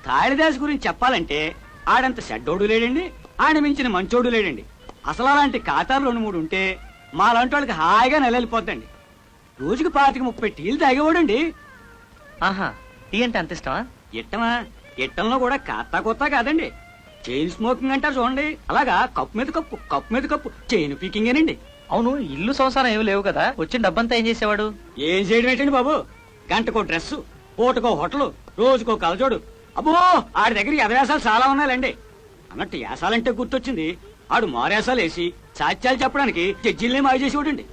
కాళిదాసు గురించి చెప్పాలంటే ఆడంత చెడ్డోడు లేడండి, ఆడ మించిన మంచోడు లేడండి. అసలు అలాంటి ఖాతాలు 2-3 ఉంటే మా లాంటి వాళ్ళకి హాయిగా నెలలిపోద్దండి. రోజుకి 25-30 టీలు తాగేవాడండి. ఆహా, టీ అంటే అంత ఇష్టమా? ఇట్టమా, ఇట్టంలో కూడా కాస్తా కొత్త కాదండి. చైన్ స్మోకింగ్ అంటారు చూడండి, అలాగా కప్పు మీద కప్పు, కప్పు మీద కప్పు చైన్ పీకింగేనండి. అవును, ఇల్లు సంసారం ఏమి లేవు కదా, వచ్చిన డబ్బంతా ఏం చేసేవాడు? ఏం చేయడం ఏంటండి బాబు, గంటకో డ్రెస్, పూటకో హోటల్, రోజుకో కలజోడు. అబ్బో, ఆడి దగ్గర యథవేసాలు చాలా ఉన్నాయండి. అన్నట్టు యాసాలంటే గుర్తొచ్చింది, ఆడు మారేసాలు వేసి సాత్యాలు చెప్పడానికి జడ్జిల్నే మాయ చేసేవాడండి.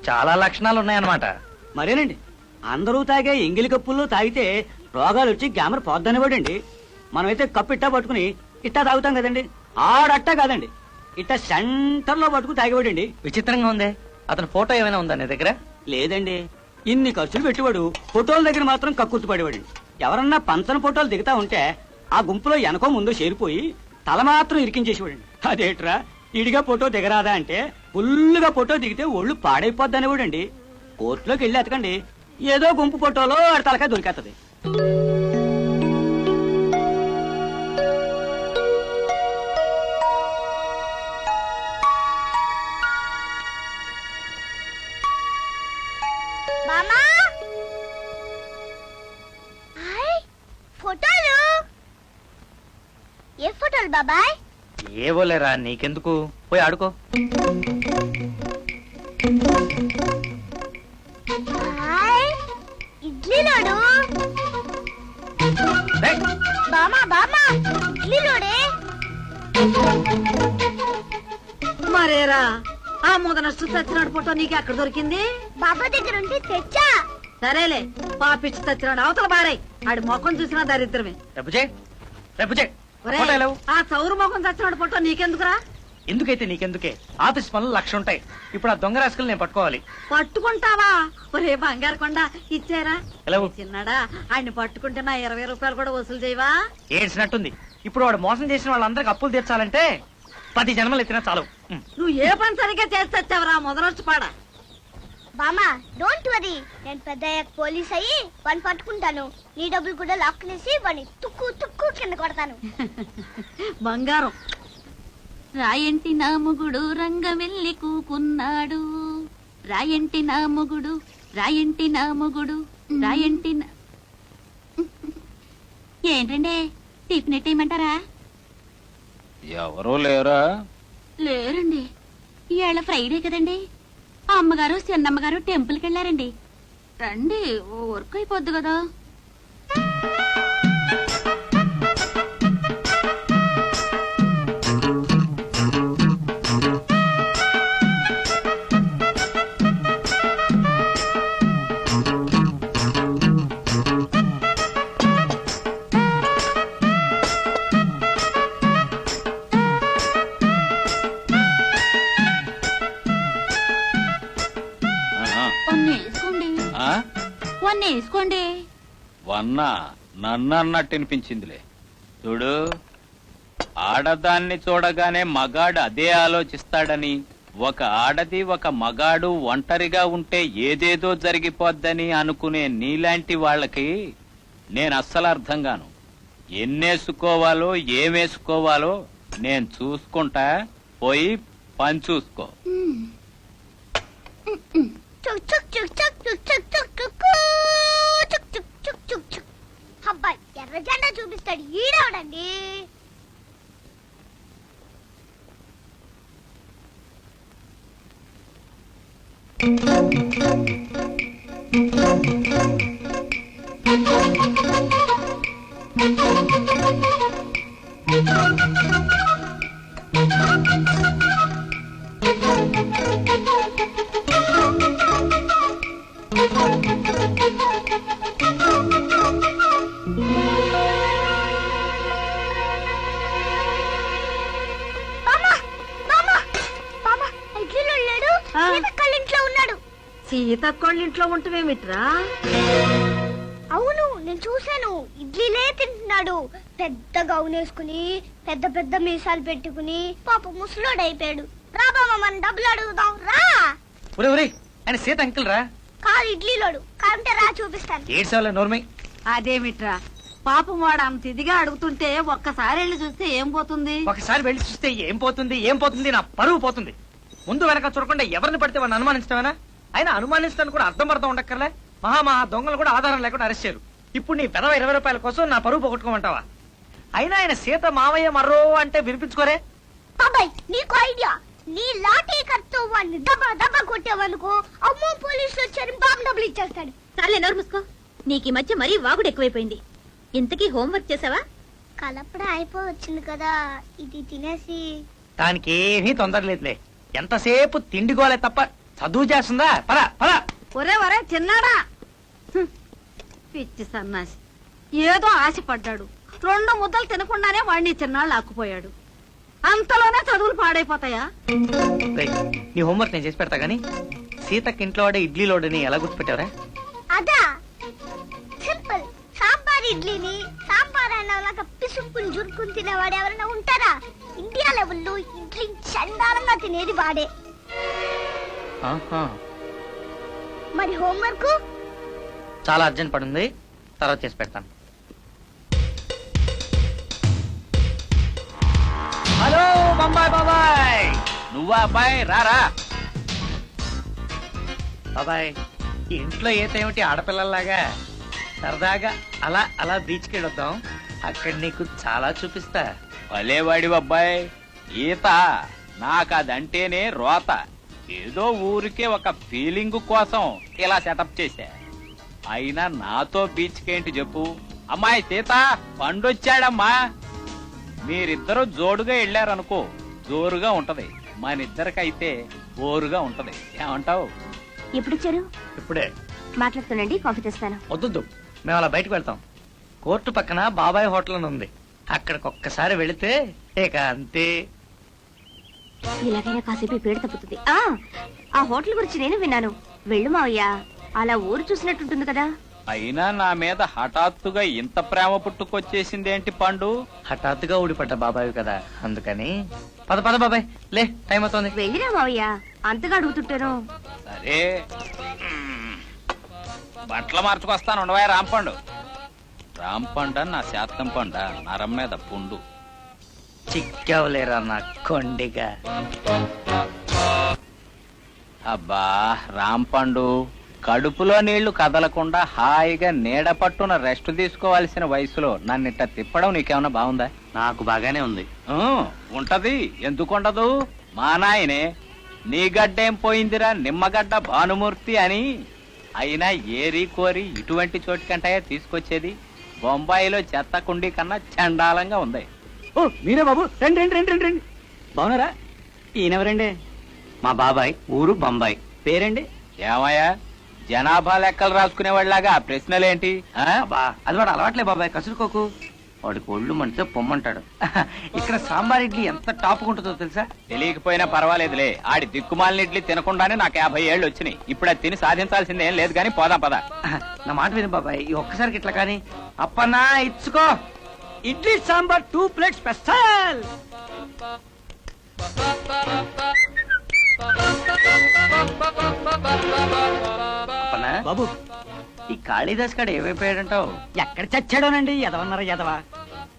చాలా లక్షణాలు ఉన్నాయన్నమాట. మరేనండి, అందరూ తాగే ఎంగిలి కప్పుల్లో తాగితే రోగాలు వచ్చి గ్యామర్ పోద్దనేవాడండి. మనమైతే కప్పు ఇట్టా పట్టుకుని ఇట్టా తాగుతాం కదండి, ఆడట్టా కాదండి, ఇట్టా సెంటర్ లో పట్టుకుని తాగేవాడండి. విచిత్రంగా ఉందే, అతని ఫోటో ఏమైనా ఉందా నీ దగ్గర? లేదండి, ఇన్ని ఖర్చులు పెట్టేవాడు ఫోటోల దగ్గర మాత్రం కక్కుర్తి పడేవాడు. ఎవరన్నా పంచన ఫోటోలు దిగుతా ఉంటే ఆ గుంపులో వెనకో ముందో చేరిపోయి తల మాత్రం ఇరికించేసేవాడండి. అదేట్రా ఇడిగా ఫోటో దిగరాదా అంటే ఫుల్లుగా ఫోటో దిగితే ఒళ్ళు పాడైపోద్ది అనేవాడండి. కోర్టులోకి వెళ్ళి ఎతకండి, ఏదో గుంపు ఫోటోలో ఆడి తలకాయ దొరికేస్తుంది. ఫోటోలు ఏ ఫోటోలు బాబాయ్? ఏవోలేరా, నీకెందుకు, పోయి ఆడుకో. ఇడ్లీలోడు బామా బామా ఇడ్లీలోడే. మరేరా, ఆ ముదనష్టు చచ్చినాడు ఫోటో నీకు ఎక్కడ దొరికింది? బాబా దగ్గర ఉంటే తెచ్చా. సరేలే, పాపిచ్చి చచ్చినాడు అవతల బారాయి. ఆడి ముఖం చూసినా దరిద్రమే. ఆ చౌరు ముఖం చచ్చినాడు ఫోటో నీకెందుకురా? ఎందుకైతే నీకెందుకే, ఆఫీస్ పనులు 1,00,000 ఉంటాయి. ఇప్పుడు ఆ దొంగ రాసుకుని నేను పట్టుకోవాలి. పట్టుకుంటావా? ఒరే బంగారు కొండ, ఇచ్చారా? ఎలా చిన్నాడా, ఆయన్ని పట్టుకుంటే నా 20 రూపాయలు కూడా వసూలు చేయవా? ఏడ్చినట్టుంది. ఇప్పుడు వాడు మోసం చేసిన వాళ్ళందరికి అప్పులు తీర్చాలంటే 10 జన్మలు ఎత్తినా చాలు. నువ్వు ఏ పని సరిగ్గా చేస్తావరా మొదలొచ్చు పాడ. బామా డోంట్ వరీ, నేను పెద్ద పోలీస్ అయ్యి వాడిని పట్టుకుంటాను. నీ డబ్బులు కూడా లాక్కునేసి వాడిని తుక్కు తుక్కు కింద కొడతాను. బంగారం. రాయంటి నా మొగుడు రంగవెల్లి కూకున్నాడు, రాయంటి నా మొగుడు, రాయంటి నా మొగుడు, రాయంటి ఏంటండి టిఫినెట్టేయమంటారా? ఎవరూ లేరా? లేరండి, ఇవాళ ఫ్రైడే కదండి. అమ్మగారు చిన్నమ్మగారు టెంపుల్కి వెళ్ళారండి. రండి, వర్క్ అయిపోద్ది కదా. వేసుకోండి. వన్నా నన్ను అన్నట్టు వినిపించిందిలే. చూడు, ఆడదాన్ని చూడగానే మగాడు అదే ఆలోచిస్తాడని, ఒక ఆడది ఒక మగాడు ఒంటరిగా ఉంటే ఏదేదో జరిగిపోద్దని అనుకునే నీలాంటి వాళ్ళకి నేను అస్సలు అర్థం కాను. ఎన్నేసుకోవాలో ఏమేసుకోవాలో నేను చూసుకుంటా, పోయి పని చూసుకో. అబ్బాయి ఎర్ర జెండా చూపిస్తాడు ఈడవడండి. సీతక్కోళ్ళింట్లో ఉంటవేమిట్రా? అవును, నేను చూశాను. ఇడ్లీలే తింటున్నాడు. పెద్ద గౌన్ వేసుకుని, పెద్ద పెద్ద మీసాలు పెట్టుకుని, పాప ముసలోడైపోయాడు. రా బామ్మ, మన డబ్బులు అడుగుదాం రా. ఆయన సీత అంకుల్ రా. కాదు ఇడ్లీలోడు, కాదంటే రా చూపిస్తాను. ఏడ్చాలే నోర్మై. అదేమిట్రా, పాపం వాడు అంత ఇదిగా అడుగుతుంటే ఒక్కసారి వెళ్ళి చూస్తే ఏం పోతుంది? ఒకసారి వెళ్ళి చూస్తే ఏం పోతుంది నా పరువు పోతుంది. ముందు వెనక చూడకుండా ఎవరిని పడితే వాడిని అనుమానిస్తామేనా? అయినా అనుమానిస్తాను కూడా అర్థం ఉండక్కర్లే. మహా దొంగలు కూడా ఆధారం లేకుండా అరెస్ట్ చేయరు. ఇప్పుడు నీ పెదవ 20 రూపాయల కోసం నా పరువు పోగొట్టుకోమంటావా? అయినా ఆయన సీత మావయ్య మర్రో అంటే వినిపించుకోరే. బాబాయ్ నీకు ఐడియా, నీ లాఠీ కత్తో వాడిని దబ్బా దబ్బా కొట్టేవనుకో, అమ్మో పోలీసులు వచ్చారు బాబు డబ్బులు ఇచ్చేస్తాడు. చాలే నోరు మూసుకో. నీకు ఈ మధ్య మరీ వాగుడు ఎక్కువైపోయింది. ఇంతకీ హోంవర్క్ చేసావా? కలపడ అయిపోవచ్చింది కదా, ఇది తినేసి. దానికి ఏమీ తొందర లేదులే. ఎంతసేపు తిండిగోలే తప్ప చదువు చేస్తుందా? పరా పరా. ఒరే చిన్నాడా, పిచ్చి సన్నాసి, ఏదో ఆశపడ్డాడు. 2 ముద్దలు తినకుండానే వాడిని చిన్నాళ్ళు ఆకుపోయాడు. అంతలోనే చదువులు పాడైపోతాయా? రేయ్, నీ హోంవర్క్ నేను చేసి పెడతా గానీ సీతకి ఇంట్లో వాడే ఇడ్లీ లోడని ఎలా గుర్తుపెట్టావరా? అదా సింపుల్. సాంబార్ ఇడ్లీని సాంబార్ అన్నలాగా పిసుక్కుని జురుకుని తినేవాడు ఎవరైనా ఉంటారా? ఇండియా లెవెల్లో ఇడ్లీ చండాలంగా తినేది వాడే. ఆహా. మరి హోంవర్క్ చాలా అర్జెంట్ పడింది, తర్వాత చేసి పెడతాను. హలో బాబాయ్. నువ్వా అబ్బాయి? రారా. బాబాయ్, ఈ ఇంట్లో ఏమిటి ఆడపిల్లల్లాగా సరదాగా అలా అలా బీచ్కి వెళ్ళొద్దాం. అక్కడ నీకు చాలా చూపిస్తా. భలేవాడి అబ్బాయి. ఈత నాకదంటేనే రోత. ఏదో ఊరికే ఒక ఫీలింగ్ కోసం ఇలా సెటప్ చేశా. అయినా నాతో బీచ్కేంటి చెప్పు. అమ్మాయి సీత, పండొచ్చాడమ్మా. మీరిద్దరూ జోడుగా వెళ్ళారనుకో, జోరుగా ఉంటది. మనిద్దరికైతే బోరుగా ఉంటది. ఏమంటావు? ఎప్పుడు వచ్చారు? ఇప్పుడే. మాట్లాడుతుండండి, కాఫీ తెస్తాను. వద్దు, మేము అలా బయటకు వెళ్తాం. కోర్టు పక్కన బాబాయ్ హోటల్ అని ఉంది. అక్కడికి ఒక్కసారి వెళితే ఇక అంతే. ఇలాగైనా కాసేపు పేడ తప్పుతుంది. ఆ హోటల్ గురించి నేను విన్నాను. వెళ్ళు మావయ్య, అలా ఊరు చూసినట్టుంటుంది కదా. అయినా నా మీద హఠాత్తుగా ఇంత ప్రేమ పుట్టుకొచ్చేసిందేంటి పండు? హఠాత్తుగా ఊడిపడ్డ బాబాయ్ కదా, అందుకని. పద పద బాబాయ్, లే, టైం అవుతుంది. వెళ్ళిరా మావయ్య, అంతగా అడుగుతుంటాను. సరే, బట్టలు మార్చుకొస్తాను. ఉండవా రాంపండు. రాంపండ నా శాతం పండ, నరం మీద పుండు. చిక్కవలేరా నా కొండిగా. అబ్బా రాంపండు, కడుపులో నీళ్లు కదలకుండా హాయిగా నీడ పట్టున రెస్ట్ తీసుకోవాల్సిన వయసులో నన్నిట్ట తిప్పడం నీకేమన్నా బాగుందా? నాకు బాగానే ఉంది. ఉంటది, ఎందుకుండదు. మా నాయనే నీ గడ్డేం పోయిందిరా నిమ్మగడ్డ భానుమూర్తి అని. అయినా ఏరి కోరి ఇటువంటి చోటికంటాయా తీసుకొచ్చేది? బొంబాయిలో చెత్త కుండీ కన్నా చండాలంగా ఉంది. ఓ మీరే బాబు, రండి రండి రండి రండి రండి. బాగున్నారా? ఈయనెవరండి? మా బాబాయ్, ఊరు బొంబాయి. పేరండి? ఏమయ్యా, జనాభా లెక్కలు రాసుకునేవాళ్ళలాగా ఆ ప్రశ్నలేంటి? అబ్బా, అది వాడు అలవాట్లే బాబాయ్, కసురుకోకు. వాడికి ఒళ్ళు మంటే పొమ్మంటాడు. ఇక్కడ సాంబార్ ఇడ్లీ ఎంత టాపుకుంటుందో తెలుసా? తెలియకపోయినా పర్వాలేదులే. ఆడి దిక్కుమాలిన ఇడ్లీ తినకుండానే నాకు 50 ఏళ్ళు వచ్చినాయి. ఇప్పుడు అది తిని సాధించాల్సింది ఏం లేదు, కానీ పోదాం పద. నా మాట విను బాబాయ్, ఈ ఒక్కసారికి ఇట్లా కానీ. అప్పన్నా ఇచ్చుకో. Idli sambar 2 plates special. అప్పన్నా బాబు, ఈ కాళీదాస్ కాడ ఏమైపోయాడంటావు? ఎక్కడ చచ్చాడోనండి? ఎదవన్నారా ఎదవా?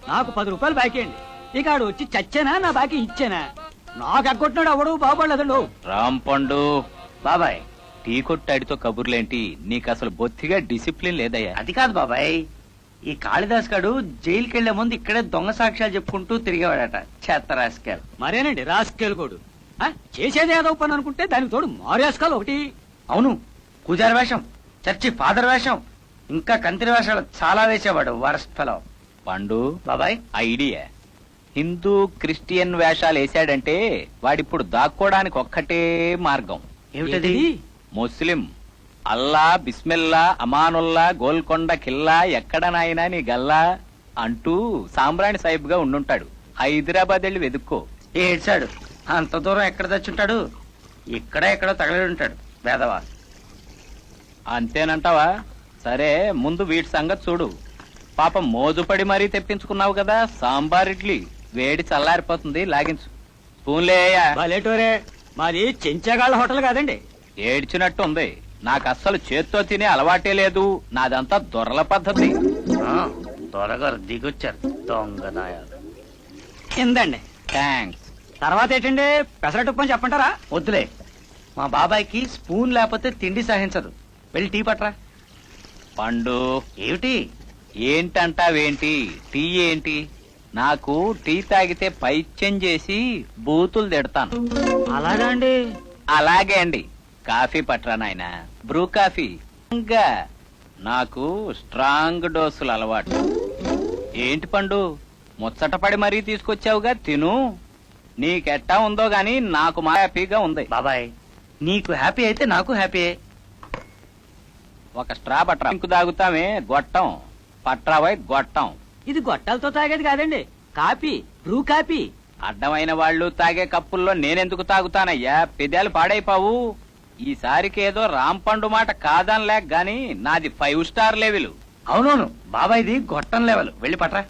నాకు 10 రూపాయలు బాకీ అండి. ఇక ఆడు వచ్చి చచ్చానా నా బాకీ ఇచ్చానా? నాకు ఎగ్గొట్టినాడు అవడు బాగుపడలేదండు. రాంపండు బాబాయ్, టీ కొట్టాడితో కబుర్లేంటి? నీకు అసలు బొత్తిగా డిసిప్లిన్ లేదయ్యా. అది కాదు బాబాయ్, ఈ కాళిదాస్ గాడు జైలుకి వెళ్లే ముందు ఇక్కడే దొంగ సాక్ష్యాలు చెప్పుకుంటూ తిరిగేవాడట. చెత్త రాసుకెళ్ళ. మరేనండి రాసుకెళ్ళుకోడు. చేసేది ఏదో పని అనుకుంటే దానికి తోడు మారేసుకోవాలి ఒకటి. అవును, పూజారి వేషం, చర్చి ఫాదర్ వేషం, ఇంకా కంత్రి వేషాలు చాలా వేసేవాడు. Worst fellow. పండు బాబాయ్, ఐడియా. హిందూ క్రిస్టియన్ వేషాలు వేసాడంటే వాడిప్పుడు దాక్కోడానికి ఒక్కటే మార్గం. ఏమిటది? ముస్లిం. అల్లా, బిస్మిల్లా, అమానుల్లా, గోల్కొండ కిల్లా, ఎక్కడ నాయనా నీ గల్లా అంటూ సాంబ్రాణి సాహిబ్ గా ఉండుంటాడు. హైదరాబాద్ వెళ్ళి వెతుక్కో. ఏడ్చాడు. అంత దూరం ఎక్కడ తెచ్చుంటాడు? ఇక్కడ ఎక్కడో తగలడి ఉంటాడు వేదవా. అంతేనంటావా? సరే, ముందు వీటి సంగతి చూడు. పాపం మోజుపడి మరీ తెప్పించుకున్నావు కదా సాంబార్ ఇడ్లీ. వేడి చల్లారిపోతుంది, లాగించు. స్పూన్లేయా. భలేటోరే, మాది చెంచాగాళ్ళ హోటల్ కాదండి. ఏడ్చినట్టు ఉంది. నాకు అస్సలు చేత్తో తినే అలవాటే లేదు. నాదంతా దొరల పద్ధతి. దొరగారు దిగొచ్చారు దొంగనాయాలు. ఇందండి. థ్యాంక్స్. తర్వాత ఏంటండి, పెసరట్టుప్పు అని చెప్పంటారా? వద్దులే, మా బాబాయ్కి స్పూన్ లేకపోతే తిండి సహించదు. వెళ్ళి టీ పట్రా. పండు, ఏమిటి? ఏంటంటావేంటి? టీ ఏంటి? నాకు టీ తాగితే పైత్యం చేసి బూతులు తిడతాను. అలాగా అండి. అలాగే అండి. కాఫీ పట్రా నాయనా, బ్రూ కాఫీ. ఇంకా నాకు స్ట్రాంగ్ డోసులు అలవాటు. ఏంటి పండు, ముచ్చటపడి మరీ తీసుకొచ్చావుగా, తిను. నీకెట్టా ఉందో గాని నాకు మా హ్యాపీగా ఉంది. బాబాయ్, నీకు హ్యాపీ అయితే నాకు హ్యాపీ. ఒక స్ట్రా పట్రా. ఇంకు తాగుతామే గొట్టం పట్రావై గొట్టం. ఇది గొట్టాలతో తాగేది కాదండి, కాపీ, బ్రూ కాపీ. అడ్డమైన వాళ్ళు తాగే కప్పుల్లో నేనెందుకు తాగుతానయ్యా, పెదాలు పాడైపోవు. ఈసారికి ఏదో రాంపండు మాట కాదనిలేక గాని నాది 5 స్టార్ లెవెల్. అవునవును, బాబాయ్ది గొట్టం లెవెల్. వెళ్ళి పట్రా.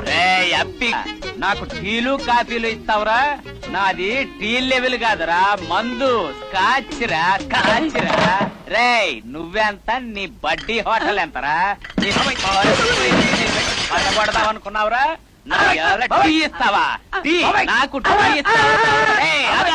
రేయ్ అప్పి, నాకు టీలు కాఫీలు ఇస్తావురా? నాది టీ లెవెల్ కాదురా, మందు, స్కాచ్రా స్కాచ్రా. రేయ్ నువ్వెంత, నీ బడ్డీ హోటల్ ఎంతరా? పడగొడదాం అనుకున్నావురా? నా టీ ఇస్తావా? టీ నాకు టీ ఇస్తావా? రేయ్,